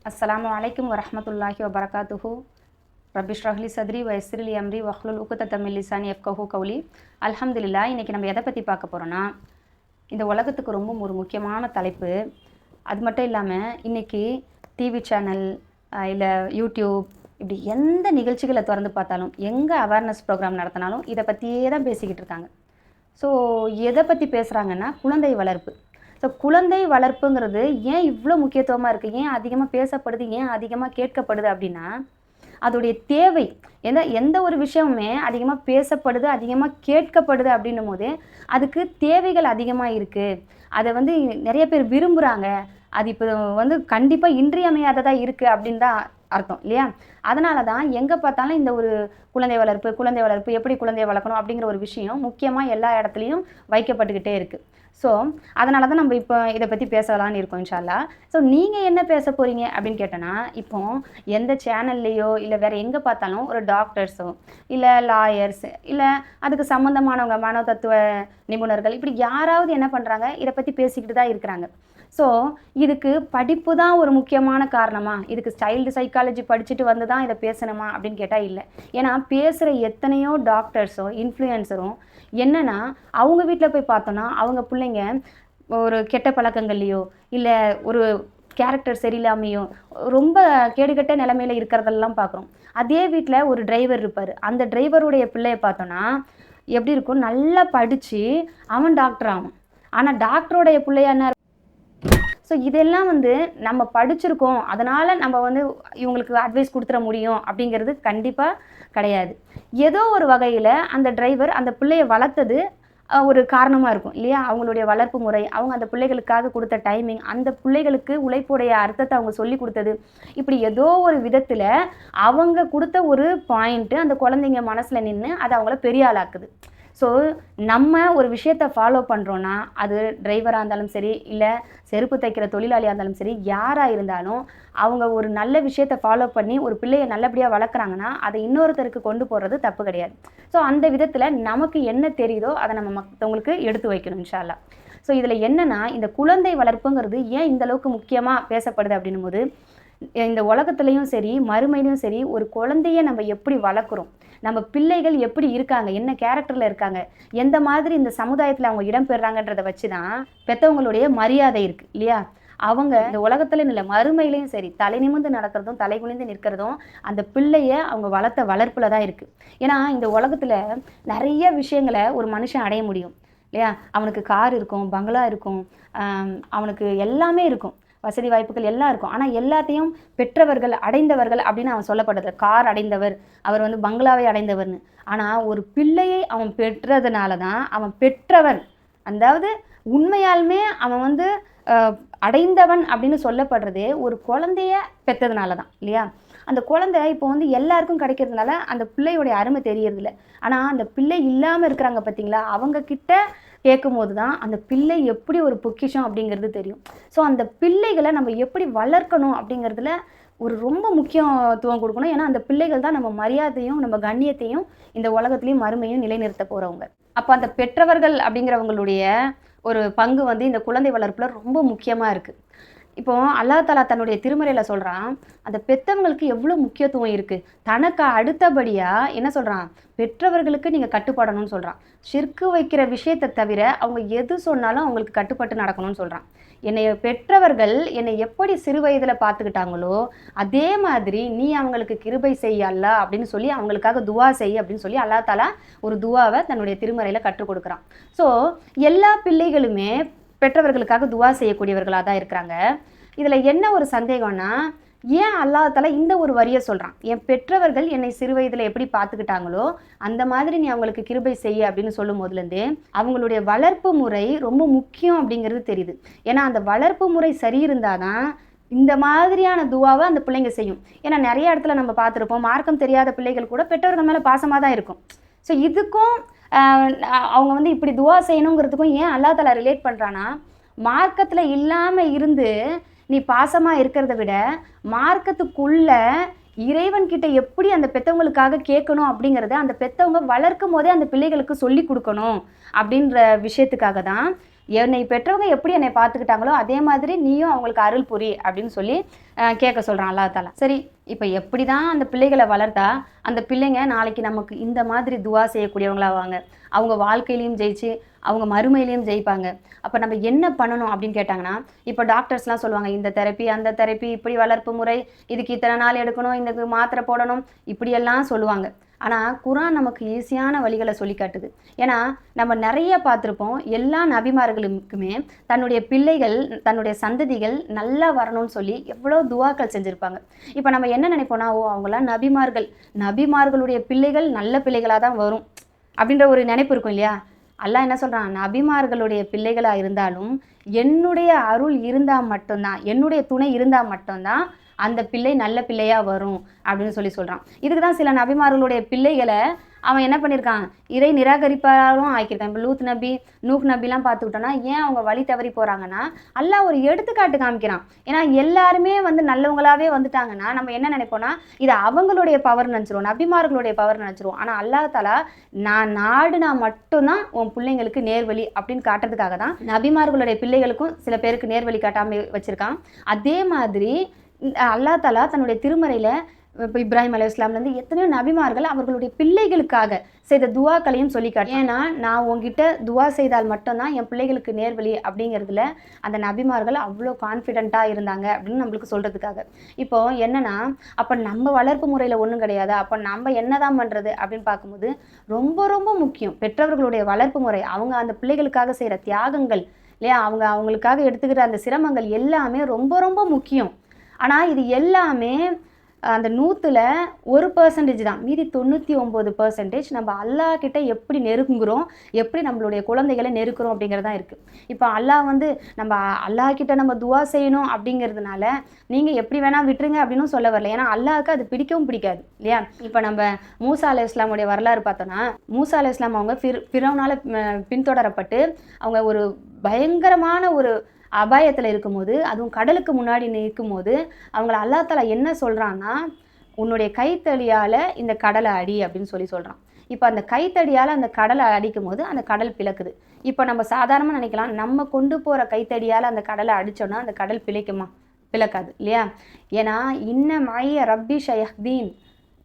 அஸ்ஸலாமு அலைக்கும் வரஹ்மத்துல்லாஹி வபரகாத்துஹு. ரப்பி ஷ்ரஹ் லி சத்ரி வ யஸ்ஸிர் லி அம்ரி வஹ்லுல் உக்தத்தம் மின் லிசானி யஃப்கஹு கௌலி. அல்ஹம்துலில்லாஹ். இன்றைக்கி நம்ம எதை பற்றி பார்க்க போகிறோன்னா, இந்த உலகத்துக்கு ரொம்ப ஒரு முக்கியமான தலைப்பு. அது மட்டும் இல்லாமல் இன்றைக்கி டிவி சேனல் இல்லை யூடியூப் இப்படி எந்த நிகழ்ச்சிகளை திறந்து பார்த்தாலும், எங்கே அவேர்னஸ் ப்ரோக்ராம் நடத்தினாலும் இதை பற்றியே தான் பேசிக்கிட்டு இருக்காங்க. ஸோ எதை பற்றி பேசுகிறாங்கன்னா, குழந்தை வளர்ப்பு. ஸோ குழந்தை வளர்ப்புங்கிறது ஏன் இவ்வளோ முக்கியத்துவமாக இருக்குது, ஏன் அதிகமாக பேசப்படுது, ஏன் அதிகமாக கேட்கப்படுது அப்படின்னா, அதோடைய தேவை. எந்த ஒரு விஷயமுமே அதிகமாக பேசப்படுது, அதிகமாக கேட்கப்படுது அப்படின்னும் போதே அதுக்கு தேவைகள் அதிகமாக இருக்குது. அதை நிறைய பேர் விரும்புகிறாங்க. அது இப்போ கண்டிப்பாக இன்றியமையாததாக இருக்குது அப்படின்னு தான் அர்த்தம் இல்லையா? அதனால தான் எங்கே பார்த்தாலும் இந்த ஒரு குழந்தை வளர்ப்பு எப்படி குழந்தையை வளர்க்கணும் அப்படிங்கிற ஒரு விஷயம் முக்கியமாக எல்லா இடத்துலையும் வைக்கப்பட்டுக்கிட்டே இருக்குது. ஸோ அதனால தான் நம்ம இப்போ இதை பற்றி பேசலான்னு இருக்கோம் இன்ஷா அல்லாஹ். ஸோ நீங்கள் என்ன பேச போகிறீங்க அப்படின்னு கேட்டோன்னா, இப்போ எந்த சேனல்லையோ இல்லை வேறு எங்கே பார்த்தாலும் ஒரு டாக்டர்ஸோ இல்லை லாயர்ஸ் இல்லை அதுக்கு சம்மந்தமானவங்க மனோதத்துவ நிபுணர்கள் இப்படி யாராவது என்ன பண்ணுறாங்க, இதை பற்றி பேசிக்கிட்டு தான் இருக்கிறாங்க. ஸோ இதுக்கு படிப்பு தான் ஒரு முக்கியமான காரணமா, இதுக்கு சைல்டு சைக்காலஜி படிச்சுட்டு வந்து தான் இதை பேசணுமா அப்படின்னு கேட்டால் இல்லை. ஏன்னா பேசுகிற எத்தனையோ டாக்டர்ஸோ இன்ஃப்ளூயன்சரும் என்னென்னா, அவங்க வீட்டில் போய் பார்த்தோன்னா அவங்க பிள்ளைங்க ஒரு கெட்ட பழக்கங்கள்லையோ இல்லை ஒரு கேரக்டர் சரியில்லாமையோ ரொம்ப கேடுகட்ட நிலைமையில் இருக்கிறதெல்லாம் பார்க்குறோம். அதே வீட்டில் ஒரு டிரைவர் இருப்பார். அந்த டிரைவருடைய பிள்ளையை பார்த்தோன்னா எப்படி இருக்கும், நல்லா படித்து அவன் டாக்டர் ஆகும். ஆனால் டாக்டருடைய பிள்ளையா என்ன? ஸோ இதெல்லாம் நம்ம படிச்சிருக்கோம், அதனால் நம்ம இவங்களுக்கு அட்வைஸ் கொடுத்துட முடியும் அப்படிங்கிறது கண்டிப்பாக கிடையாது. ஏதோ ஒரு வகையில் அந்த டிரைவர் அந்த பிள்ளையை வளர்த்தது ஒரு காரணமாக இருக்கும் இல்லையா? அவங்களுடைய வளர்ப்பு முறை, அவங்க அந்த பிள்ளைகளுக்காக கொடுத்த டைமிங், அந்த பிள்ளைகளுக்கு உழைப்புடைய அர்த்தத்தை அவங்க சொல்லி கொடுத்தது, இப்படி ஏதோ ஒரு விதத்தில் அவங்க கொடுத்த ஒரு பாயிண்ட்டு அந்த குழந்தைங்க மனசில் நின்று அது அவங்கள பெரிய ஆளாக்குது. ஸோ நம்ம ஒரு விஷயத்தை ஃபாலோ பண்ணுறோன்னா, அது டிரைவராக இருந்தாலும் சரி இல்லை செருப்பு தைக்கிற தொழிலாளியாக இருந்தாலும் சரி, யாராக இருந்தாலும் அவங்க ஒரு நல்ல விஷயத்தை ஃபாலோ பண்ணி ஒரு பிள்ளையை நல்லபடியாக வளர்க்குறாங்கன்னா அதை இன்னொருத்தருக்கு கொண்டு போகிறது தப்பு கிடையாது. ஸோ அந்த விதத்தில் நமக்கு என்ன தெரியுதோ அதை நம்ம மற்றவங்களுக்கு எடுத்து வைக்கணும் இன்ஷா அல்லாஹ். ஸோ இதில் என்னென்னா, இந்த குழந்தை வளர்ப்புங்கிறது ஏன் இந்த அளவுக்கு முக்கியமாக பேசப்படுது அப்படின்னும் போது, இந்த உலகத்துலேயும் சரி மறுமையிலையும் சரி ஒரு குழந்தைய நம்ம எப்படி வளர்க்குறோம், நம்ம பிள்ளைகள் எப்படி இருக்காங்க, என்ன கேரக்டரில் இருக்காங்க, எந்த மாதிரி இந்த சமுதாயத்தில் அவங்க இடம்பெறாங்கன்றதை வச்சு தான் பெற்றவங்களுடைய மரியாதை இருக்குது இல்லையா? அவங்க இந்த உலகத்துலையும் இல்லை மறுமையிலையும் சரி தலை நிமிர்ந்து நடக்கிறதும் தலை குனிந்து நிற்கிறதும் அந்த பிள்ளைய அவங்க வளர்த்த வளர்ப்பில் தான் இருக்குது. ஏன்னா இந்த உலகத்தில் நிறைய விஷயங்களை ஒரு மனுஷன் அடைய முடியும் இல்லையா? அவனுக்கு கார் இருக்கும், பங்களா இருக்கும், அவனுக்கு எல்லாமே இருக்கும், வசதி வாய்ப்புகள் எல்லாம் இருக்கும். ஆனால் எல்லாத்தையும் பெற்றவர்கள் அடைந்தவர்கள் அப்படின்னு அவன் சொல்லப்படுறது. கார் அடைந்தவர், அவர் பங்களாவை அடைந்தவர்னு. ஆனால் ஒரு பிள்ளையை அவன் பெற்றதுனால தான் அவன் பெற்றவன், அதாவது உண்மையாலுமே அவன் அடைந்தவன் அப்படின்னு சொல்லப்படுறதே ஒரு குழந்தைய பெற்றதுனால தான் இல்லையா? அந்த குழந்தை இப்போ எல்லாருக்கும் கிடைக்கிறதுனால அந்த பிள்ளையோடைய அருமை தெரியறதில்ல. ஆனால் அந்த பிள்ளை இல்லாமல் இருக்கிறாங்க பார்த்தீங்களா, அவங்க கிட்ட கேட்கும் போது தான் அந்த பிள்ளை எப்படி ஒரு பொக்கிஷம் அப்படிங்கிறது தெரியும். ஸோ அந்த பிள்ளைகளை நம்ம எப்படி வளர்க்கணும் அப்படிங்கிறதுல ஒரு ரொம்ப முக்கியத்துவம் கொடுக்கணும். ஏன்னா அந்த பிள்ளைகள் தான் நம்ம மரியாதையும் நம்ம கண்ணியத்தையும் இந்த உலகத்துலேயும் மறுமையும் நிலைநிறுத்த போகிறவங்க. அப்போ அந்த பெற்றவர்கள் அப்படிங்கிறவங்களுடைய ஒரு பங்கு இந்த குழந்தை வளர்ப்பில் ரொம்ப முக்கியமாக இருக்குது. இப்போ அல்லாஹ் தஆலா தன்னுடைய திருமறையில் சொல்கிறான், அந்த பெற்றவங்களுக்கு எவ்வளோ முக்கியத்துவம் இருக்குது. தனக்கு அடுத்தபடியாக என்ன சொல்கிறான், பெற்றவர்களுக்கு நீங்கள் கட்டுப்படணும்னு சொல்கிறான். ஷிர்க்கு வைக்கிற விஷயத்தை தவிர அவங்க எது சொன்னாலும் அவங்களுக்கு கட்டுப்பட்டு நடக்கணும்னு சொல்கிறான். பெற்றவர்கள் என்னை எப்படி சிறு வயதில் பார்த்துக்கிட்டாங்களோ அதே மாதிரி நீ அவங்களுக்கு கிருபை செய் அல்லாஹ் அப்படின்னு சொல்லி அவங்களுக்காக துவா செய் அப்படின்னு சொல்லி அல்லாஹ் தஆலா ஒரு துவாவை தன்னுடைய திருமறையில் கற்றுக் கொடுக்குறான். ஸோ எல்லா பிள்ளைகளுமே பெற்றவர்களுக்காக துவா செய்யக்கூடியவர்களாக தான் இருக்கிறாங்க. இதில் என்ன ஒரு சந்தேகம்னா, ஏன் அல்லாஹ் தஆலா இந்த ஒரு வரியை சொல்கிறான், என் பெற்றவர்கள் என்னை சிறு வயதில் எப்படி பார்த்துக்கிட்டாங்களோ அந்த மாதிரி நீ அவங்களுக்கு கிருபை செய்ய அப்படின்னு சொல்லும் போதுலேருந்தே அவங்களுடைய வளர்ப்பு முறை ரொம்ப முக்கியம் அப்படிங்கிறது தெரியுது. ஏன்னா அந்த வளர்ப்பு முறை சரி இருந்தால் தான் இந்த மாதிரியான துவாவை அந்த பிள்ளைங்க செய்யும். ஏன்னா நிறைய இடத்துல நம்ம பார்த்துருப்போம், மார்க்கம் தெரியாத பிள்ளைகள் கூட பெற்றவர்கள் மேலே பாசமாக தான் இருக்கும். ஸோ இதுக்கும் அவங்க இப்படி துவா செய்யணுங்கிறதுக்கும் ஏன் அல்லாஹ் தஆலா ரிலேட் பண்ணுறான்னா, மார்க்கத்தில் இல்லாமல் இருந்து நீ பாசமாக இருக்கிறத விட மார்க்கத்துக்குள்ள இறைவன்கிட்ட எப்படி அந்த பெற்றவங்களுக்காக கேட்கணும் அப்படிங்கிறத அந்த பெற்றவங்க வளர்க்கும் போதே அந்த பிள்ளைகளுக்கு சொல்லி கொடுக்கணும் அப்படின்ற விஷயத்துக்காக தான் என்னை பெற்றவங்க எப்படி என்னை பார்த்துக்கிட்டாங்களோ அதே மாதிரி நீயும் அவங்களுக்கு அருள் புரி அப்படின்னு சொல்லி கேட்க சொல்கிறான் அல்லாஹ் தாலா. சரி, இப்போ எப்படி தான் அந்த பிள்ளைகளை வளர்த்தா அந்த பிள்ளைங்க நாளைக்கு நமக்கு இந்த மாதிரி துவா செய்யக்கூடியவங்களாவாங்க, அவங்க வாழ்க்கையிலையும் ஜெயிச்சு அவங்க மறுமையிலையும் ஜெயிப்பாங்க. அப்போ நம்ம என்ன பண்ணணும் அப்படின்னு கேட்டாங்கன்னா, இப்போ டாக்டர்ஸ்லாம் சொல்லுவாங்க இந்த தெரப்பி அந்த தெரப்பி, இப்படி வளர்ப்பு முறை, இதுக்கு இத்தனை நாள் எடுக்கணும், இந்த மாத்திரை போடணும், இப்படியெல்லாம் சொல்லுவாங்க. ஆனால் குரான் நமக்கு ஈஸியான வழிகளை சொல்லி காட்டுது. ஏன்னா நம்ம நிறைய பார்த்துருப்போம், எல்லா நபிமார்களுக்குமே தன்னுடைய பிள்ளைகள் தன்னுடைய சந்ததிகள் நல்லா வரணும்னு சொல்லி எவ்வளோ துவாக்கள் செஞ்சுருப்பாங்க. இப்போ நம்ம என்ன நினைப்போம்னா, அவங்களாம் நபிமார்களுடைய பிள்ளைகள் நல்ல பிள்ளைகளாக தான் வரும் அப்படின்ற ஒரு நினைப்பு இருக்கும் இல்லையா? அல்லாஹ் என்ன சொல்கிறான், நபிமார்களுடைய பிள்ளைகளாக இருந்தாலும் என்னுடைய அருள் இருந்தால் மட்டும்தான், என்னுடைய துணை இருந்தால் மட்டும்தான் அந்த பிள்ளை நல்ல பிள்ளையாக வரும் அப்படின்னு சொல்கிறான். இதுக்கு தான் சில நபிமார்களுடைய பிள்ளைகளை அவன் என்ன பண்ணியிருக்கான், இறை நிராகரிப்பாரும் ஆக்கியிருக்கான். இப்போ லூத் நபி, நூஹ் நபிலாம் பார்த்துக்கிட்டோன்னா ஏன் அவங்க வழி தவறி போகிறாங்கன்னா அல்லாஹ் ஒரு எடுத்துக்காட்டு காமிக்கிறான். ஏன்னா எல்லாருமே நல்லவங்களாகவே வந்துட்டாங்கன்னா நம்ம என்ன நினைப்போம்னா இது அவங்களுடைய பவர் நினச்சிருவோம், நபிமார்களுடைய பவர் நினச்சிருவோம். ஆனால் அல்லாஹ் தாலா நாடுனா மட்டும்தான் உன் பிள்ளைங்களுக்கு நேர்வழி அப்படின்னு காட்டுறதுக்காக தான் நபிமார்களுடைய பிள்ளைகளுக்கும் சில பேருக்கு நேர்வழி காட்டாமல் வச்சுருக்கான். அதே மாதிரி அல்லாஹ் தாலா தன்னுடைய திருமறையில் இப்போ இப்ராஹிம் அலைஹிஸ்ஸலாம்லேருந்து எத்தனையோ நபிமார்கள் அவர்களுடைய பிள்ளைகளுக்காக செய்த துவாக்களையும் சொல்லி காட்டு. ஏன்னா நான் உங்ககிட்ட துவா செய்தால் மட்டும்தான் என் பிள்ளைகளுக்கு நேர்வழி அப்படிங்கிறதுல அந்த நபிமார்கள் அவ்வளோ கான்ஃபிடென்ட்டாக இருந்தாங்க அப்படின்னு நம்மளுக்கு சொல்கிறதுக்காக. இப்போ என்னென்னா, அப்போ நம்ம வளர்ப்பு முறையில் ஒன்றும் கிடையாது, அப்போ நம்ம என்ன தான் பண்ணுறது அப்படின்னு பார்க்கும்போது ரொம்ப ரொம்ப முக்கியம் பெற்றவர்களுடைய வளர்ப்பு முறை. அவங்க அந்த பிள்ளைகளுக்காக செய்கிற தியாகங்கள் இல்லையா, அவங்களுக்காக எடுத்துக்கிற அந்த சிரமங்கள் எல்லாமே ரொம்ப ரொம்ப முக்கியம். ஆனால் இது எல்லாமே அந்த 100ல் 1% தான், மீதி 99% நம்ம அல்லாஹ் கிட்ட எப்படி நெருங்குறோம், எப்படி நம்மளுடைய குழந்தைகளை நெருக்குறோம் அப்படிங்கிறதான் இருக்குது. இப்போ அல்லாஹ் நம்ம அல்லாஹ் கிட்ட நம்ம துவா செய்யணும் அப்படிங்கிறதுனால நீங்கள் எப்படி வேணால் விட்டுருங்க அப்படின்னு சொல்ல வரல. ஏன்னா அல்லாஹ்க்கு அது பிடிக்கவும் பிடிக்காது இல்லையா? இப்போ நம்ம மூசா அலைஹிஸ்ஸலாமுடைய வரலாறு பார்த்தோன்னா, மூசா அலைஹிஸ்ஸலாம் அவங்க ஃபிரௌனால பின்தொடரப்பட்டு அவங்க ஒரு பயங்கரமான ஒரு அபாயத்தில் இருக்கும்போது, அதுவும் கடலுக்கு முன்னாடி நிற்கும்போது அவங்கள அல்லாஹ் தஆலா என்ன சொல்கிறான்னா, உன்னுடைய கைத்தடியால் இந்த கடலை அடி அப்படின்னு சொல்கிறான். இப்போ அந்த கைத்தடியால் அந்த கடலை அடிக்கும் போது அந்த கடல் பிளக்குது. இப்போ நம்ம சாதாரணமாக நினைக்கலாம், நம்ம கொண்டு போகிற கைத்தடியால் அந்த கடலை அடித்தோன்னா அந்த கடல் பிழைக்குமா? பிளக்காது இல்லையா? ஏன்னா இன்ன மைய ரப்பி ஷயஹ்தீன்,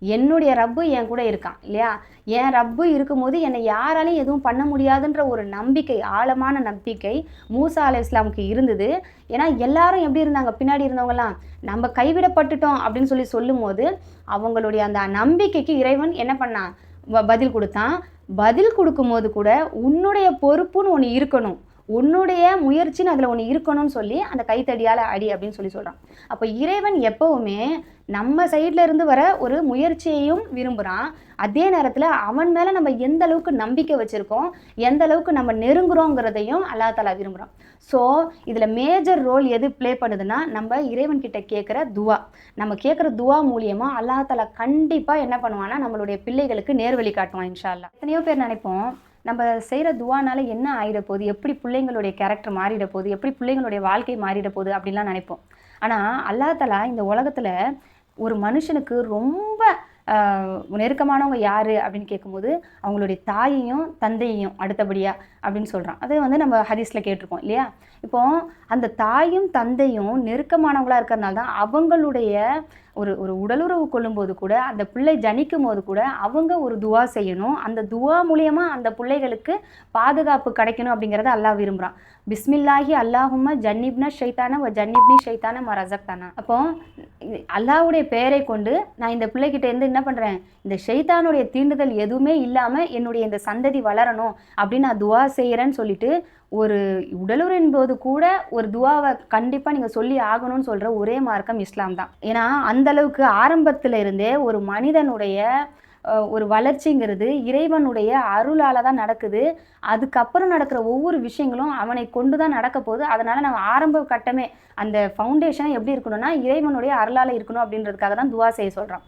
என்னுடைய ரப்பு என் கூட இருக்கான் இல்லையா? என் ரப்பு இருக்கும்போது என்னை யாராலையும் எதுவும் பண்ண முடியாதுன்ற ஒரு நம்பிக்கை, ஆழமான நம்பிக்கை மூசா அலைஹிஸ்ஸலாமுக்கு இருந்தது. ஏன்னா எல்லாரும் எப்படி இருந்தாங்க, பின்னாடி இருந்தவங்கலாம் நம்ம கைவிடப்பட்டுட்டோம் அப்படின்னு சொல்லும் போது அவங்களுடைய அந்த நம்பிக்கைக்கு இறைவன் என்ன பண்ணான், பதில் கொடுத்தான். பதில் கொடுக்கும்போது கூட உன்னுடைய பொறுப்புன்னு ஒன்று இருக்கணும், உன்னுடைய முயற்சின்னு அதில் ஒன்று இருக்கணும்னு சொல்லி அந்த கைத்தடியால் அடி அப்படின்னு சொல்கிறான். அப்போ இறைவன் எப்போவுமே நம்ம சைடில் இருந்து வர ஒரு முயற்சியையும் விரும்புகிறான். அதே நேரத்தில் அவன் மேலே நம்ம எந்த அளவுக்கு நம்பிக்கை வச்சுருக்கோம், எந்த அளவுக்கு நம்ம நெருங்குறோங்கிறதையும் அல்லாஹ் தஆலா விரும்புகிறான். ஸோ இதில் மேஜர் ரோல் எது ப்ளே பண்ணுதுன்னா, நம்ம இறைவன்கிட்ட கேட்குற துவா. நம்ம கேட்குற துவா மூலியமாக அல்லாஹ் தஆலா கண்டிப்பாக என்ன பண்ணுவான்னா நம்மளுடைய பிள்ளைகளுக்கு நேர்வழி காட்டுவான் இன்ஷா அல்லாஹ். எத்தனையோ பேர் நினைப்போம், நம்ம செய்கிற துவானால என்ன ஆகிட போகுது, எப்படி பிள்ளைங்களுடைய கேரக்டர் மாறிட போகுது, எப்படி பிள்ளைங்களுடைய வாழ்க்கை மாறிட போகுது அப்படின்லாம் நினைப்போம். ஆனால் அல்லாஹ் தஆலா இந்த உலகத்தில் ஒரு மனுஷனுக்கு ரொம்ப நெருக்கமானவங்க யார் அப்படின்னு கேட்கும்போது அவங்களுடைய தாயையும் தந்தையையும் அடுத்தபடியாக அப்படின்னு சொல்கிறான். அது நம்ம ஹதீஸில் கேட்டிருக்கோம் இல்லையா? இப்போ அந்த தாயும் தந்தையும் நெருக்கமானவங்களாக இருக்கிறதுனால தான் அவங்களுடைய ஒரு உடலுறவு கொள்ளும்போது கூட அந்த பிள்ளை ஜனிக்கும் போது கூட அவங்க ஒரு துவா செய்யணும். அந்த துவா மூலியமாக அந்த பிள்ளைகளுக்கு பாதுகாப்பு கிடைக்கணும் அப்படிங்கிறத அல்லாஹ் விரும்புகிறான். பிஸ்மில்லாஹி அல்லாஹும்ம ஜன்னிப்னா ஷைத்தான வ ஜன்னிப்னி ஷைத்தான ம ரஸக்தானா. அப்போ அல்லாஹ்வுடைய பெயரை கொண்டு நான் இந்த பிள்ளைகிட்ட இருந்து என்ன பண்ணுறேன், இந்த ஷைத்தானுடைய தீண்டுதல் எதுவுமே இல்லாமல் என்னுடைய இந்த சந்ததி வளரணும் அப்படின்னு நான் துவா செய்கிறேன்னு சொல்லிட்டு ஒரு உடலுறவின் போது கூட ஒரு துவாவை கண்டிப்பாக நீங்கள் சொல்லி ஆகணும்னு சொல்கிற ஒரே மார்க்கம் இஸ்லாம் தான். ஏன்னா அந்த அளவுக்கு ஆரம்பத்தில் இருந்தே ஒரு மனிதனுடைய ஒரு வளர்ச்சிங்கிறது இறைவனுடைய அருளால் தான் நடக்குது. அதுக்கப்புறம் நடக்கிற ஒவ்வொரு விஷயங்களும் அவனை கொண்டு தான் நடக்க போகுது. அதனால் நம்ம ஆரம்ப கட்டமே அந்த ஃபவுண்டேஷன் எப்படி இருக்கணும்னா இறைவனுடைய அருளால் இருக்கணும் அப்படின்றதுக்காக தான் துவா செய்ய சொல்கிறான்.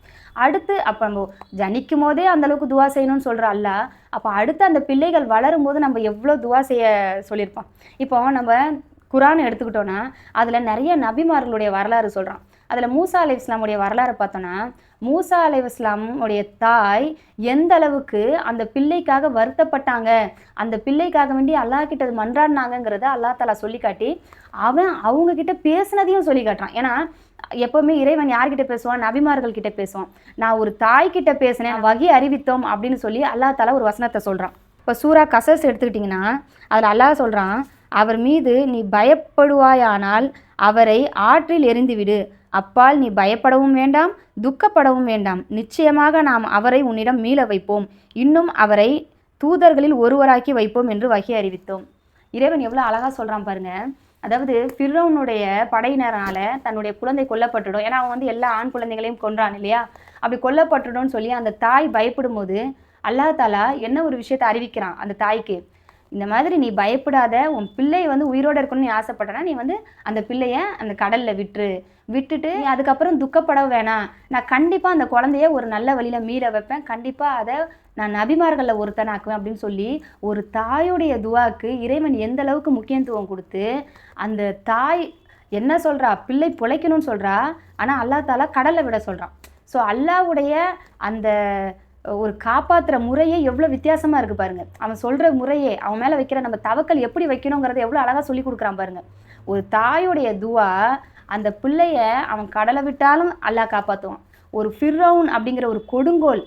அடுத்து அப்போ நம்ம ஜனிக்கும் போதே அந்தளவுக்கு துவா செய்யணும்னு சொல்கிற அல்லாஹ், அப்போ அடுத்து அந்த பிள்ளைகள் வளரும் போது நம்ம எவ்வளோ துவா செய்ய சொல்லியிருப்பான். இப்போ நம்ம குரான் எடுத்துக்கிட்டோன்னா அதில் நிறைய நபிமார்களுடைய வரலாறு சொல்கிறான். அதில் மூசா அலைஹிஸ்ஸலாமுடைய வரலாறை பார்த்தோன்னா, மூசா அலைஹிஸ்ஸலாமுடைய தாய் எந்த அளவுக்கு அந்த பிள்ளைக்காக வருத்தப்பட்டாங்க, அந்த பிள்ளைக்காக வேண்டி அல்லாஹ் கிட்ட மன்றாடினாங்கிறத அல்லாஹ் தஆலா சொல்லி காட்டி அவன் அவங்க கிட்ட பேசுனதையும் சொல்லி காட்டுறான். ஏன்னா எப்பவுமே இறைவன் யார்கிட்ட பேசுவான்? நபிமார்கள் கிட்ட பேசுவான். நான் ஒரு தாய் கிட்ட பேசினேன், வகி அறிவித்தோம் அப்படின்னு சொல்லி அல்லாஹ் தஆலா ஒரு வசனத்தை சொல்றான். இப்போ சூரா கசஸ் எடுத்துக்கிட்டிங்கன்னா அதில் அல்லாஹ் சொல்றான், அவர் மீது நீ பயப்படுவாயானால் அவரை ஆற்றில் எறிந்துவிடு, அப்பால் நீ பயப்படவும் வேண்டாம் துக்கப்படவும் வேண்டாம், நிச்சயமாக நாம் அவரை உன்னிடம் மீள வைப்போம், இன்னும் அவரை தூதர்களில் ஒருவராக்கி வைப்போம் என்று வகி அறிவித்தோம். இறைவன் எவ்வளோ அழகா சொல்றான் பாருங்க. அதாவது ஃபிர்அவுனுடைய படையினரால தன்னுடைய குழந்தை கொல்லப்பட்டுடும். ஏன்னா அவன் வந்து எல்லா ஆண் குழந்தைகளையும் கொன்றான் இல்லையா? அப்படி கொல்லப்பட்டுடும்னு சொல்லி அந்த தாய் பயப்படும் போது அல்லாஹ் தஆலா என்ன ஒரு விஷயத்தை அறிவிக்கிறான் அந்த தாய்க்கு, இந்த மாதிரி நீ பயப்படாத, உன் பிள்ளை வந்து உயிரோடு இருக்கணும்னு நீ ஆசைப்பட்டனா நீ வந்து அந்த பிள்ளைய அந்த கடலில் விட்டுட்டு நீ அதுக்கப்புறம் துக்கப்பட வேணாம், நான் கண்டிப்பாக அந்த குழந்தைய ஒரு நல்ல வழியில் மீள வைப்பேன், கண்டிப்பாக அதை நான் நபிமார்களில் ஒருத்தனாக்குவேன் அப்படின்னு சொல்லி ஒரு தாயுடைய துவாக்கு இறைவன் எந்த அளவுக்கு முக்கியத்துவம் கொடுத்து அந்த தாய் என்ன சொல்கிறா, பிள்ளை பிழைக்கணும்னு சொல்கிறா, ஆனால் அல்லாஹ் தஆலா கடலை விட சொல்கிறான். ஸோ அல்லாஹ்வுடைய அந்த ஒரு காப்பாற்றுற முறையே எவ்வளோ வித்தியாசமாக இருக்குது பாருங்கள். அவன் சொல்கிற முறையே, அவன் மேலே வைக்கிற நம்ம தவக்கல் எப்படி வைக்கணுங்கிறத எவ்வளோ அழகாக சொல்லி கொடுக்குறான் பாருங்கள். ஒரு தாயுடைய துவா அந்த பிள்ளைய அவன் கடலை விட்டாலும் அல்லாஹ் காப்பாற்றுவான். ஒரு ஃபிர்அவுன் அப்படிங்கிற ஒரு கொடுங்கோல்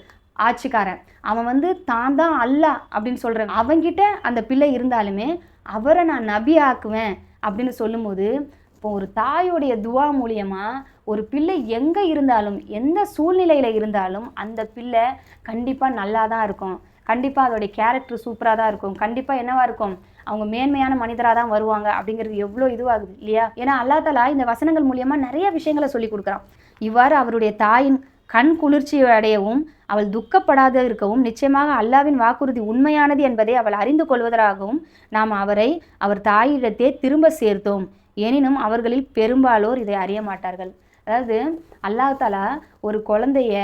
ஆட்சிக்காரன் அவன் வந்து தான் தான் அல்லாஹ் அப்படின்னு சொல்கிறான், அவங்கிட்ட அந்த பிள்ளை இருந்தாலுமே அவரை நான் நபி ஆக்குவேன் அப்படின்னு சொல்லும்போது, இப்போ ஒரு தாயுடைய துவா மூலியமாக ஒரு பிள்ளை எங்கே இருந்தாலும் எந்த சூழ்நிலையில் இருந்தாலும் அந்த பிள்ளை கண்டிப்பாக நல்லா தான் இருக்கும், கண்டிப்பாக அதோடைய கேரக்டர் சூப்பராக தான் இருக்கும், கண்டிப்பாக என்னவாக இருக்கும், அவங்க மேன்மையான மனிதராக தான் வருவாங்க அப்படிங்கிறது எவ்வளோ இதுவாகுது இல்லையா? ஏன்னா அல்லாஹ் தஆலா இந்த வசனங்கள் மூலியமாக நிறைய விஷயங்களை சொல்லி கொடுக்குறான். இவ்வாறு அவருடைய தாயின் கண் குளிர்ச்சி அடையவும் அவள் துக்கப்படாத இருக்கவும் நிச்சயமாக அல்லாஹ்வின் வாக்குறுதி உண்மையானது என்பதை அவள் அறிந்து கொள்வதற்காகவும் நாம் அவரை அவர் தாயிடத்தே திரும்ப சேர்த்தோம், எனினும் அவர்களில் பெரும்பாலோர் இதை அறிய மாட்டார்கள். அதாவது அல்லாஹ் தஆலா ஒரு குழந்தைய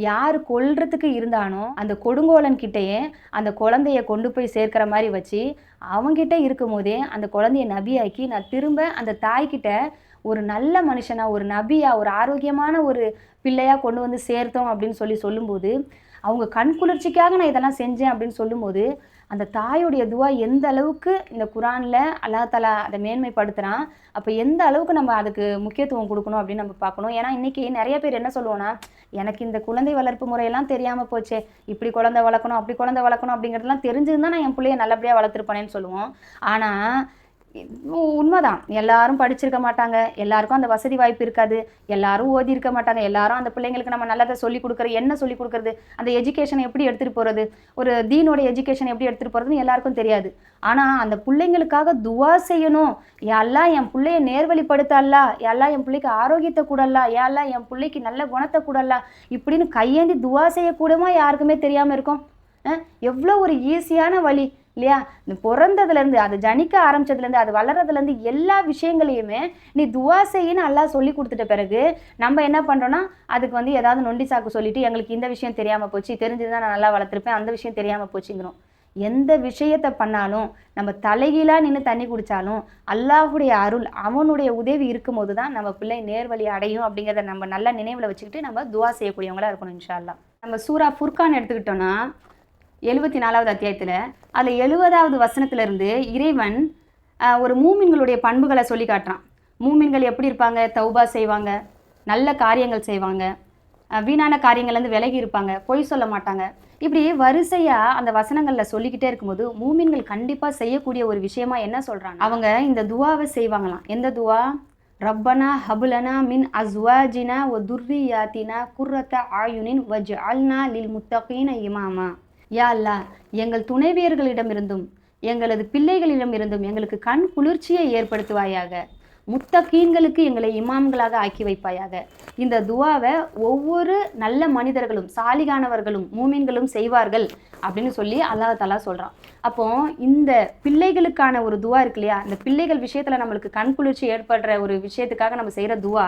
யார் கொல்றதுக்கு இருந்தானோ அந்த கொடுங்கோலன் கிட்டேயே அந்த குழந்தைய கொண்டு போய் சேர்க்கிற மாதிரி வச்சு அவங்கிட்ட இருக்கும் போதே அந்த குழந்தைய நபியாக்கி நான் திரும்ப அந்த தாய்கிட்ட ஒரு நல்ல மனுஷனா, ஒரு நபியா, ஒரு ஆரோக்கியமான ஒரு பிள்ளையா கொண்டு வந்து சேர்த்தோம் அப்படின்னு சொல்லும்போது அவங்க கண் குளிர்ச்சிக்காக நான் இதெல்லாம் செஞ்சேன் அப்படின்னு சொல்லும்போது அந்த தாயுடைய துவா எந்த அளவுக்கு இந்த குரானில் அல்லாஹ் தஆலா அதை மேன்மைப்படுத்துகிறான். அப்போ எந்த அளவுக்கு நம்ம அதுக்கு முக்கியத்துவம் கொடுக்கணும் அப்படின்னு நம்ம பார்க்கணும். ஏன்னா இன்றைக்கி நிறைய பேர் என்ன சொல்லுவோன்னா, எனக்கு இந்த குழந்தை வளர்ப்பு முறையெல்லாம் தெரியாமல் போச்சே, இப்படி குழந்தை வளர்க்கணும் அப்படி குழந்தை வளர்க்கணும் அப்படிங்கிறதுலாம் தெரிஞ்சிருந்தா நான் என் பிள்ளைய நல்லபடியாக வளர்த்துருப்பேனேன்னு சொல்லுவோம். ஆனால் உண்மைதான், எல்லாரும் படிச்சிருக்க மாட்டாங்க, எல்லாருக்கும் அந்த வசதி வாய்ப்பு இருக்காது, எல்லாரும் ஓதி இருக்க மாட்டாங்க, எல்லாரும் அந்த பிள்ளைங்களுக்கு நம்ம நல்லதை சொல்லிக் கொடுக்குறது, என்ன சொல்லிக் கொடுக்குறது, அந்த எஜுகேஷனை எப்படி எடுத்துகிட்டு போகிறது, ஒரு தீனோட எஜுகேஷன் எப்படி எடுத்துகிட்டு போகிறதுன்னு எல்லாருக்கும் தெரியாது. ஆனால் அந்த பிள்ளைங்களுக்காக துவா செய்யணும், யா என் பிள்ளைய நேர்வழிப்படுத்தல்லா, யா என் பிள்ளைக்கு ஆரோக்கியத்தை கூடல்லா, யா என் பிள்ளைக்கு நல்ல குணத்தை கூடல்லா இப்படின்னு கையேந்தி துவா செய்யக்கூடமா யாருக்குமே தெரியாமல் இருக்கும். எவ்வளோ ஒரு ஈஸியான வழி இல்லையா? இந்த பிறந்ததுலேருந்து அது ஜனிக்க ஆரம்பிச்சதுலேருந்து அது வளர்றதுலேருந்து எல்லா விஷயங்களையுமே நீ துவா செய்யின்னு அல்லாஹ் சொல்லி கொடுத்துட்ட பிறகு நம்ம என்ன பண்ணுறோன்னா அதுக்கு வந்து ஏதாவது நொண்டி சாக்கு சொல்லிட்டு எங்களுக்கு இந்த விஷயம் தெரியாமல் போச்சு, தெரிஞ்சுதான் நான் நல்லா வளர்த்துருப்பேன், அந்த விஷயம் தெரியாமல் போச்சுங்கிறோம். எந்த விஷயத்தை பண்ணாலும் நம்ம தலைகீழாக நின்று தண்ணி குடித்தாலும் அல்லாஹுடைய அருள் அவனுடைய உதவி இருக்கும்போது தான் நம்ம பிள்ளை நேர்வழி அடையும் அப்படிங்கிறத நம்ம நல்லா நினைவில் வச்சுக்கிட்டு நம்ம துவா செய்யக்கூடியவங்களா இருக்கணும் இன்ஷா அல்லாஹ். நம்ம சூரா ஃபுர்கான் எடுத்துக்கிட்டோன்னா 74வது அத்தியாயத்தில் அதில் 70வது வசனத்திலிருந்து இறைவன் ஒரு மூமின்களுடைய பண்புகளை சொல்லி காட்டுறான். மூமின்கள் எப்படி இருப்பாங்க? தௌபா செய்வாங்க, நல்ல காரியங்கள் செய்வாங்க, வீணான காரியங்கள்லேருந்து விலகி இருப்பாங்க, பொய் சொல்ல மாட்டாங்க. இப்படி வரிசையாக அந்த வசனங்களில் சொல்லிக்கிட்டே இருக்கும்போது மூமின்கள் கண்டிப்பாக செய்யக்கூடிய ஒரு விஷயமா என்ன சொல்கிறாங்க, அவங்க இந்த துவாவை செய்வாங்களாம். எந்த துவா? ரப்பனா ஹபுலனா மின் அஸ்வாஜினா ஒ துர்ரியாத்தினா குர்ரத்த ஆயுனின் வஜ்அல்னா லில் முத்தகீன இமாமா. யா அல்லாஹ், எங்கள் துணைவியர்களிடமிருந்தும் எங்களது பிள்ளைகளிடமிருந்தும் எங்களுக்கு கண் குளிர்ச்சியை ஏற்படுத்துவாயாக, முத்தகீன்களுக்கு எங்களை இமாம்களாக ஆக்கி வைப்பாயாக. இந்த துவாவை ஒவ்வொரு நல்ல மனிதர்களும் சாலிகானவர்களும் மூமின்களும் செய்வார்கள் அப்படின்னு சொல்லி அல்லாஹ் தஆலா சொல்கிறான். அப்போ இந்த பிள்ளைகளுக்கான ஒரு துவா இருக்கு இல்லையா, இந்த பிள்ளைகள் விஷயத்தில் நம்மளுக்கு கண் குளிர்ச்சி ஏற்படுற ஒரு விஷயத்துக்காக நம்ம செய்கிற துவா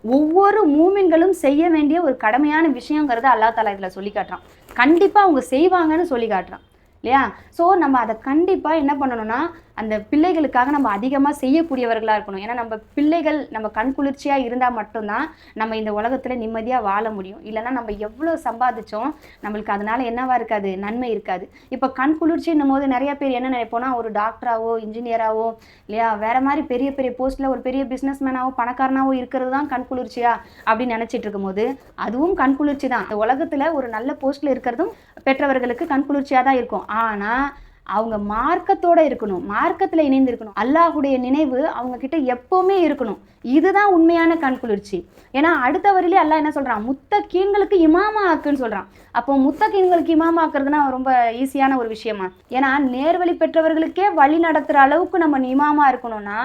ஒவ்வொரு மூமின்களும் செய்ய வேண்டிய ஒரு கடமையான விஷயங்கிறத அல்லாஹ் தஆலா இதில் சொல்லி காட்டுறான். கண்டிப்பாக அவங்க செய்வாங்கன்னு சொல்லி காட்டுறான் இல்லையா? ஸோ நம்ம அதை கண்டிப்பாக என்ன பண்ணணும்னா அந்த பிள்ளைகளுக்காக நம்ம அதிகமாக செய்யக்கூடியவர்களாக இருக்கணும். ஏன்னா நம்ம பிள்ளைகள் நம்ம கண் குளிர்ச்சியாக இருந்தால் மட்டும்தான் நம்ம இந்த உலகத்தில் நிம்மதியாக வாழ முடியும். இல்லைன்னா நம்ம எவ்வளோ சம்பாதிச்சோம் நம்மளுக்கு அதனால என்னவா இருக்காது, நன்மை இருக்காது. இப்போ கண் குளிர்ச்சின்னும் போது நிறைய பேர் என்ன நினைப்போம்னா, ஒரு டாக்டராவோ இன்ஜினியராவோ இல்லையா வேற மாதிரி பெரிய பெரிய போஸ்ட்டில் ஒரு பெரிய பிஸ்னஸ் மேனாவோ பணக்காரனாவோ இருக்கிறது தான் கண் குளிர்ச்சியா அப்படின்னு நினச்சிட்டு இருக்கும்போது அதுவும் கண் குளிர்ச்சி தான். இந்த உலகத்தில் ஒரு நல்ல போஸ்ட்டில் இருக்கிறதும் பெற்றவர்களுக்கு கண் குளிர்ச்சியாக தான் இருக்கும். ஆனால் அவங்க மார்க்கத்தோடு இருக்கணும், மார்க்கத்தில் இணைந்து இருக்கணும், அல்லாஹுடைய நினைவு அவங்க கிட்ட எப்போவுமே இருக்கணும். இதுதான் உண்மையான கண் குளிர்ச்சி. ஏன்னா அடுத்த வரியிலே அல்லாஹ் என்ன சொல்கிறான், முத்தகீன்களுக்கு இமாமா ஆக்குன்னு சொல்கிறான். அப்போ முத்தகீன்களுக்கு இமாமா ஆக்குறதுனா ரொம்ப ஈஸியான ஒரு விஷயமா? ஏன்னா நேர்வழி பெற்றவர்களுக்கே வழி நடத்துகிற அளவுக்கு நம்ம இமாமா இருக்கணும்னா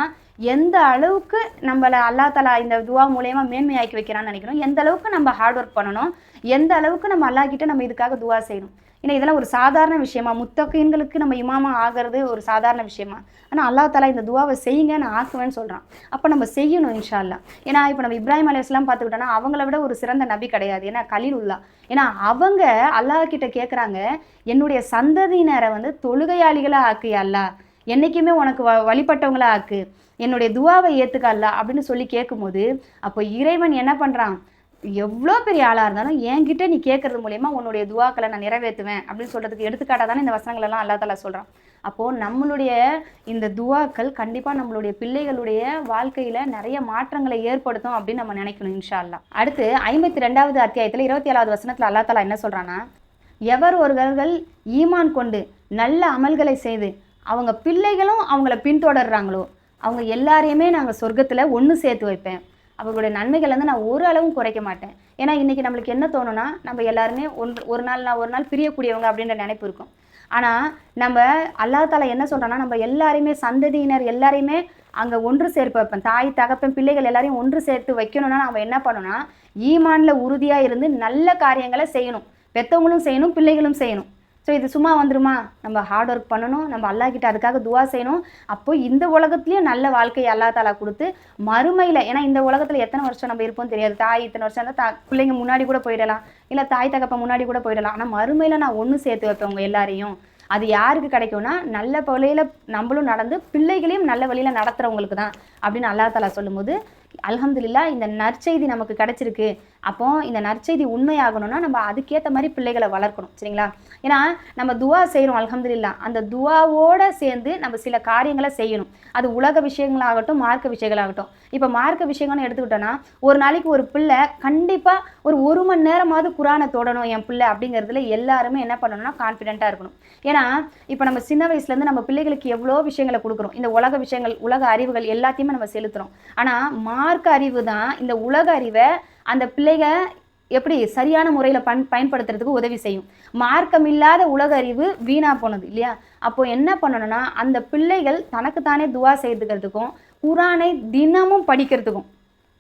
எந்த அளவுக்கு நம்மளை அல்லா தலா இந்த துவா மூலயமா மேன்மையாக்கி வைக்கிறான்னு நினைக்கிறோம், எந்த அளவுக்கு நம்ம ஹார்ட் ஒர்க் பண்ணணும், எந்த அளவுக்கு நம்ம அல்லா கிட்ட நம்ம இதுக்காக துவா செய்யணும். ஏன்னா இதெல்லாம் ஒரு சாதாரண விஷயமா? முத்தகீன்களுக்கு நம்ம இமாமா ஆகிறது ஒரு சாதாரண விஷயமா? ஆனால் அல்லா தலா இந்த துவாவை செய்யுங்க நான் ஆக்குவேன்னு சொல்கிறான். அப்போ நம்ம செய்யணும் இன்ஷா அல்லா. ஏன்னா இப்போ நம்ம இப்ராஹிம் அலைஹிஸ்ஸலாம் பார்த்துக்கிட்டோன்னா அவங்கள விட ஒரு சிறந்த நபி கிடையாது. ஏன்னா கலீலுல்லா. ஏன்னா அவங்க அல்லாஹ் கிட்ட கேட்குறாங்க, என்னுடைய சந்ததியினரை தொழுகையாளிகளாக ஆக்கு அல்லா, என்றைக்குமே உனக்கு வழிபட்டவங்களா ஆக்கு, என்னுடைய துவாவை ஏற்றுக்க அல்லா அப்படின்னு சொல்லி கேட்கும்போது அப்போ இறைவன் என்ன பண்ணுறான், எவ்வளோ பெரிய ஆளாக இருந்தாலும் என்கிட்ட நீ கேட்கறது மூலயமா உன்னுடைய துவாக்களை நான் நிறைவேற்றுவேன் அப்படின்னு சொல்கிறதுக்கு எடுத்துக்காட்டாக தானே இந்த வசனங்கள் எல்லாம் அல்லா தஆலா சொல்கிறான். அப்போது நம்மளுடைய இந்த துவாக்கள் கண்டிப்பாக நம்மளுடைய பிள்ளைகளுடைய வாழ்க்கையில் நிறைய மாற்றங்களை ஏற்படுத்தும் அப்படின்னு நம்ம நினைக்கணும் இன்ஷா அல்லா. அடுத்து 52வது அத்தியாயத்தில் 27வது வசனத்தில் அல்லா தஆலா என்ன சொல்கிறான்னா, எவர் ஒருவர்கள் ஈமான் கொண்டு நல்ல அமல்களை செய்து அவங்க பிள்ளைகளும் அவங்கள பின்தொடர்றாங்களோ அவங்க எல்லாரையுமே நாங்கள் சொர்க்கத்தில் ஒன்று சேர்த்து வைப்பேன், அவர்களுடைய நன்மைகள் நான் ஒரு அளவும் குறைக்க மாட்டேன். ஏன்னா இன்றைக்கி நம்மளுக்கு என்ன தோணுன்னா, நம்ம எல்லாருமே ஒரு நாள் பிரியக்கூடியவங்க அப்படின்ற நினைப்பு இருக்கும். ஆனால் நம்ம அல்லாஹ் தஆலா என்ன சொல்கிறோன்னா, நம்ம எல்லாரையுமே சந்ததியினர் எல்லாரையுமே அங்கே ஒன்று சேர்ப்பு வைப்பேன், தாய் தகப்பன் பிள்ளைகள் எல்லாரையும் ஒன்று சேர்த்து வைக்கணும்னா நம்ம என்ன பண்ணணும்னா, ஈமானில் உறுதியாக இருந்து நல்ல காரியங்களை செய்யணும், பெற்றவங்களும் செய்யணும் பிள்ளைகளும் செய்யணும். ஸோ இது சும்மா வந்துருமா? நம்ம ஹார்ட் ஒர்க் பண்ணணும், நம்ம அல்லா கிட்ட அதுக்காக துவா செய்யணும். அப்போது இந்த உலகத்துலேயும் நல்ல வாழ்க்கையை அல்லா தஆலா கொடுத்து மறுமையில், ஏன்னா இந்த உலகத்தில் எத்தனை வருஷம் நம்ம இருப்போம் தெரியாது, தாய் இத்தனை வருஷம் இருந்தால் பிள்ளைங்க முன்னாடி கூட போயிடலாம், இல்லை தாய் தகப்ப முன்னாடி கூட போயிடலாம். ஆனால் மறுமையில் நான் ஒன்று சேர்த்து வைப்பேன் உங்கள் எல்லாரையும். அது யாருக்கு கிடைக்கும்னா, நல்ல வழியில் நம்மளும் நடந்து பிள்ளைகளையும் நல்ல வழியில் நடத்துகிறவங்களுக்கு தான் அப்படின்னு அல்லா தஆலா சொல்லும்போது அல்ஹம்துலில்லாஹ் இந்த நற்செய்தி நமக்கு கிடைச்சிருக்கு. அப்போ இந்த நற்செய்தி உண்மையாகணும்னா நம்ம அதுக்கேற்ற மாதிரி பிள்ளைகளை வளர்க்கணும், சரிங்களா? ஏன்னா நம்ம துவா செய்கிறோம் அல்ஹம்துலில்லாஹ், அந்த துவாவோடு சேர்ந்து நம்ம சில காரியங்களை செய்யணும். அது உலக விஷயங்களாகட்டும் மார்க்க விஷயங்களாகட்டும். இப்போ மார்க்க விஷயங்கள்னு எடுத்துக்கிட்டோன்னா, ஒரு நாளைக்கு ஒரு பிள்ளை கண்டிப்பாக ஒரு மணி நேரமாவது குரானை தொடணும் என் பிள்ளை அப்படிங்கிறதுல எல்லாருமே என்ன பண்ணணும்னா கான்ஃபிடென்ட்டாக இருக்கணும். ஏன்னா இப்போ நம்ம சின்ன வயசுலேருந்து நம்ம பிள்ளைகளுக்கு எவ்வளோ விஷயங்களை கொடுக்குறோம், இந்த உலக விஷயங்கள் உலக அறிவுகள் எல்லாத்தையுமே நம்ம செலுத்துகிறோம். ஆனால் மார்க்க அறிவு தான் இந்த உலக அறிவை அந்த பிள்ளைங்க எப்படி சரியான முறையில் பயன்படுத்துறதுக்கு உதவி செய்யும். மார்க்கம் இல்லாத உலக அறிவு வீணாக போனது இல்லையா? அப்போது என்ன பண்ணணும்னா, அந்த பிள்ளைகள் தனக்குத்தானே துவா செய்துக்கிறதுக்கும் குரானை தினமும் படிக்கிறதுக்கும்,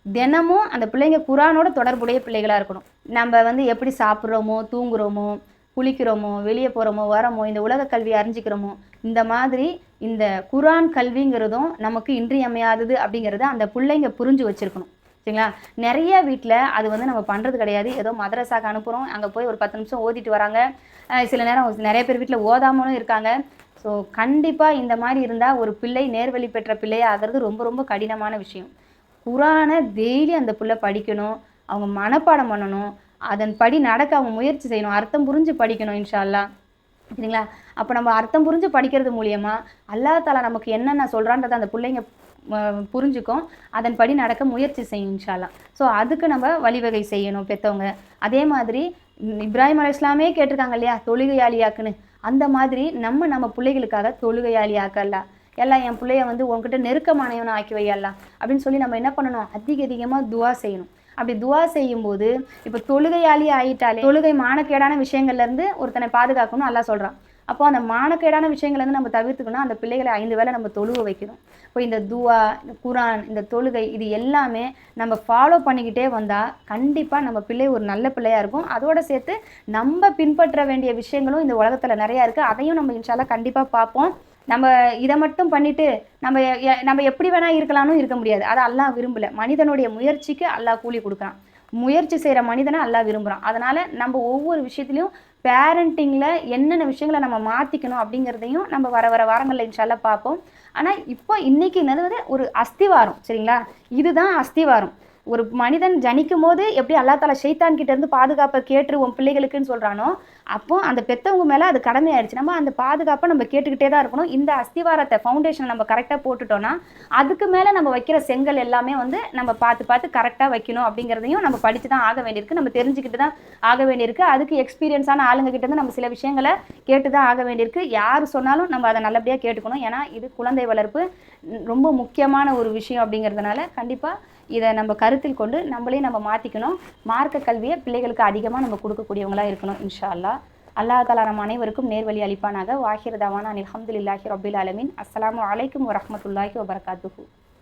தினமும் அந்த பிள்ளைங்க குரானோட தொடர்புடைய பிள்ளைகளாக இருக்கணும். நம்ம எப்படி சாப்பிட்றோமோ தூங்குகிறோமோ குளிக்கிறோமோ வெளியே போகிறோமோ வரோமோ இந்த உலக கல்வியை அறிஞ்சிக்கிறோமோ, இந்த மாதிரி இந்த குரான் கல்விங்கிறதும் நமக்கு இன்றியமையாதது அப்படிங்கிறத அந்த பிள்ளைங்க புரிஞ்சு வச்சுருக்கணும், சரிங்களா? நிறைய வீட்டில் அது நம்ம பண்ணுறது கிடையாது. ஏதோ மதரசாக்கு அனுப்புகிறோம், அங்கே போய் ஒரு 10 நிமிஷம் ஓதிட்டு வராங்க. சில நேரம் நிறைய பேர் வீட்டில் ஓதாமலும் இருக்காங்க. ஸோ கண்டிப்பாக இந்த மாதிரி இருந்தால் ஒரு பிள்ளை நேர்வழி பெற்ற பிள்ளையாக ஆகிறது ரொம்ப ரொம்ப கடினமான விஷயம். குரானை டெய்லி அந்த பிள்ளை படிக்கணும், அவங்க மனப்பாடம் பண்ணணும், அதன்படி நடக்க அவங்க முயற்சி செய்யணும், அர்த்தம் புரிஞ்சு படிக்கணும் இன்ஷா அல்லாஹ், சரிங்களா? அப்போ நம்ம அர்த்தம் புரிஞ்சு படிக்கிறது மூலியமாக அல்லாஹ் தஆலா நமக்கு என்னென்ன சொல்கிறான்றதை அந்த பிள்ளைங்க புரிஞ்சுக்கும், அதன்படி நடக்க முயற்சி செய்யும் இன்ஷா அல்லாஹ். ஸோ அதுக்கு நம்ம வழிவகை செய்யணும் பெற்றவங்க. அதே மாதிரி இப்ராஹிம் அலைஹிஸ்ஸலாமே கேட்டிருக்காங்க இல்லையா, தொழுகையாளியாக்குன்னு. அந்த மாதிரி நம்ம பிள்ளைகளுக்காக தொழுகையாளியாக்கல்ல எல்லாம் என் பிள்ளைய உங்ககிட்ட நெருக்கமானவனை ஆக்கி வையல்லா அப்படின்னு சொல்லி நம்ம என்ன பண்ணணும், அதிகமாக துவா செய்யணும். அப்படி துவா செய்யும்போது இப்போ தொழுகையாளி ஆகிட்டாலே தொழுகை மானக்கேடான விஷயங்கள்லேருந்து ஒருத்தனை பாதுகாக்கணும் அல்லாஹ் சொல்கிறான். அப்போ அந்த மானக்கேடான விஷயங்கள்லேருந்து நம்ம தவிர்த்துக்கணும், அந்த பிள்ளைகளை 5 வேளை நம்ம தொழுவ வைக்கணும். இப்போ இந்த துவா, இந்த குரான், இந்த தொழுகை இது எல்லாமே நம்ம ஃபாலோ பண்ணிக்கிட்டே வந்தால் கண்டிப்பாக நம்ம பிள்ளை ஒரு நல்ல பிள்ளையாக இருக்கும். அதோடு சேர்த்து நம்ம பின்பற்ற வேண்டிய விஷயங்களும் இந்த உலகத்தில் நிறையா இருக்குது, அதையும் நம்ம இன்ஷா அல்லாஹ் கண்டிப்பாக பார்ப்போம். நம்ம இதை மட்டும் பண்ணிவிட்டு நம்ம எப்படி வேணால் இருக்கலாம்னு இருக்க முடியாது, அதை அல்லாஹ் விரும்பலை. மனிதனுடைய முயற்சிக்கு அல்லாஹ் கூலி கொடுக்குறான், முயற்சி செய்கிற மனிதனை அல்லாஹ் விரும்புகிறான். அதனால் நம்ம ஒவ்வொரு விஷயத்துலையும் பேரண்டிங்கில் என்னென்ன விஷயங்களை நம்ம மாற்றிக்கணும் அப்படிங்கிறதையும் நம்ம வர வர வாரங்களில் இன்ஷால்லா பார்ப்போம். ஆனால் இப்போ இன்றைக்கி என்னது ஒரு அஸ்திவாரம், சரிங்களா? இதுதான் அஸ்திவாரம். ஒரு மனிதன் ஜனிக்கும் போது எப்படி அல்லா தாலா ஷைத்தான் கிட்ட இருந்து பாதுகாப்பை கேட்டு உன் பிள்ளைகளுக்குன்னு சொல்கிறானோ, அப்போ அந்த பெற்றவங்க மேலே அது கடமை ஆயிடுச்சு. நம்ம அந்த பாதுகாப்பை நம்ம கேட்டுக்கிட்டே தான் இருக்கணும். இந்த அஸ்திவாரத்தை ஃபவுண்டேஷனை நம்ம கரெக்டாக போட்டுட்டோன்னா அதுக்கு மேலே நம்ம வைக்கிற செங்கல் எல்லாமே வந்து நம்ம பார்த்து பார்த்து கரெக்டாக வைக்கணும் அப்படிங்கிறதையும் நம்ம படித்து தான் ஆக வேண்டியிருக்கு, நம்ம தெரிஞ்சுக்கிட்டு தான் ஆக வேண்டியிருக்கு. அதுக்கு எக்ஸ்பீரியன்ஸான ஆளுங்க கிட்ட இருந்து நம்ம சில விஷயங்களை கேட்டு தான் ஆக வேண்டியிருக்கு. யார் சொன்னாலும் நம்ம அதை நல்லபடியாக கேட்டுக்கணும். ஏன்னா இது குழந்தை வளர்ப்பு ரொம்ப முக்கியமான ஒரு விஷயம் அப்படிங்கிறதுனால கண்டிப்பாக இதை நம்ம கருத்தில் கொண்டு நம்மளையும் நம்ம மாற்றிக்கணும். மார்க்க கல்வியை பிள்ளைகளுக்கு அதிகமாக நம்ம கொடுக்கக்கூடியவங்களாக இருக்கணும் இன்ஷா அல்லாஹ். அல்லாஹ் தஆலா நம்ம அனைவருக்கும் நேர்வழி அளிப்பானாக. வாஹிர் தவானா அல்ஹம்துலில்லாஹி ரப்பில் ஆலமீன். அஸ்ஸலாமு அலைக்கும் வரஹ்மத்துல்லாஹி வபரகாத்துஹு.